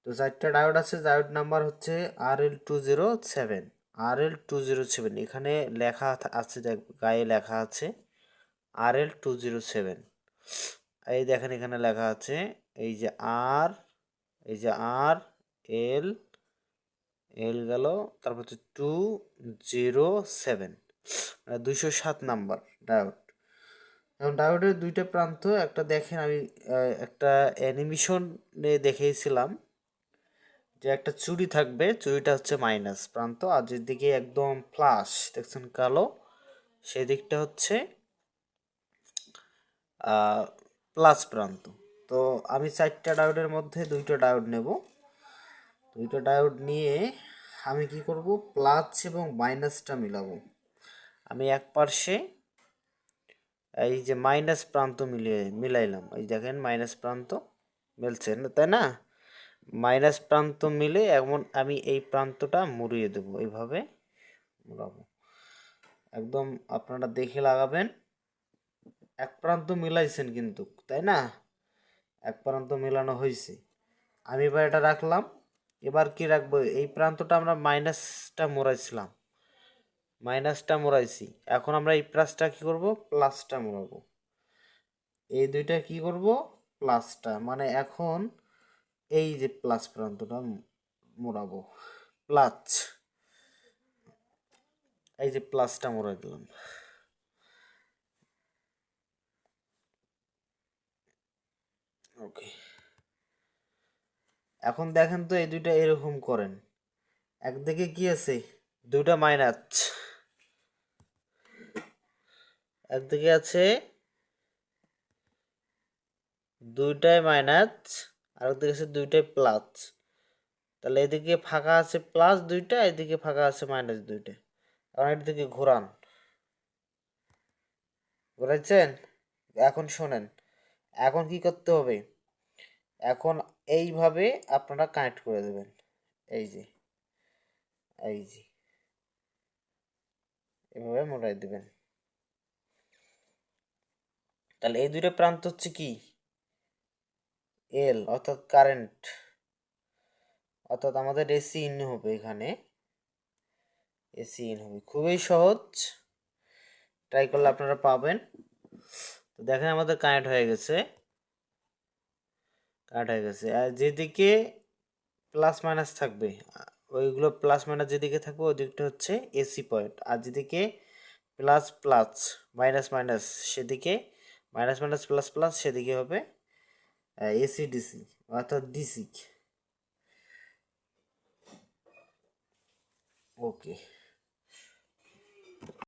তো 4টা ডায়োড আছে, ডায়োড নাম্বার হচ্ছে RL207। RL207 এখানে লেখা আছে, গায়ে লেখা আছে RL207। এই দেখেন এখানে লেখা আছে এই যে আর, এই যে আর এল, এল গেল, তারপর হচ্ছে 207, 207 নাম্বার ডায়োড। এখন ডায়োডের দুইটা প্রান্ত, একটা দেখেন আমি একটা অ্যানিমেশনে দেখিয়েছিলাম যে একটা চুড়ি থাকবে, চুড়িটা হচ্ছে মাইনাস প্রান্ত, আর যেদিকে একদম প্লাস দেখছেন কালো, সেদিকটা হচ্ছে প্লাস প্রান্ত। তো আমি 4টা ডায়োডের মধ্যে 2টা ডায়োড নেব। 2টা ডায়োড নিয়ে আমি কি করব, প্লাস এবং মাইনাসটা মিলাবো। আমি এক পার্শ্বে এই যে মাইনাস প্রান্ত মিলাইলাম, এই দেখেন মাইনাস প্রান্ত মিলছে না, তাই না? মাইনাস প্রান্ত মিলে এমন আমি এই প্রান্তটা মুড়িয়ে দেবো, এইভাবে মুড়াবো। একদম আপনারা দেখে লাগাবেন। এক প্রান্ত মিলাইছেন কিন্তু, তাই না? এক প্রান্ত মেলানো হয়েছে। আমি এবার এটা রাখলাম। এবার কি রাখবো, এই প্রান্তটা আমরা মাইনাসটা মোড়াইছিলাম, মাইনাসটা মোড়াইছি, এখন আমরা এই প্লাসটা কি করব, প্লাসটা মোড়াবো। এই দুইটা কি করব, প্লাসটা, মানে এখন এই যে প্লাস প্রান্তটা মোড়াবো, প্লাস, এই যে প্লাসটা মোড়াই দিলাম। ওকে, এখন দেখেন তো এই দুইটা এরকম করেন, একদিকে কি আছে, দুইটা মাইনাস, একদিকে আছে দুইটাই মাইনাস, আর একদিকে আছে দুইটাই প্লাস। তাহলে এদিকে ফাঁকা আছে প্লাস দুইটা, এদিকে ফাঁকা আছে মাইনাস দুইটা। এখন এদিকে ঘোরান, ঘোরাচ্ছেন? এখন শোনেন, এখন কি করতে হবে, এখন এইভাবে আপনারা কানেক্ট করে দেবেন, এই যে, এই যে এভাবে মোড়াই দেবেন। তাহলে এই দুইটা প্রান্ত হচ্ছে কি, এল, অর্থাৎ কারেন্ট, অর্থাৎ আমাদের এসি ইন হবে, এখানে এসি ইন হবে। খুবই সহজ, ট্রাই করলে আপনারা পাবেন। তো দেখেন আমাদের কানেক্ট হয়ে গেছে, কানেক্ট হয়ে গেছে। আর যেদিকে প্লাস মাইনাস থাকবে, ওইগুলো প্লাস মাইনাস যেদিকে থাকবে ওই দিকটা হচ্ছে এসি পয়েন্ট, আর যেদিকে প্লাস প্লাস মাইনাস মাইনাস সেদিকে, মাইনাস মাইনাস প্লাস প্লাস সেদিকে হবে এসি ডিসি, অর্থাৎ ডিসি। ওকে।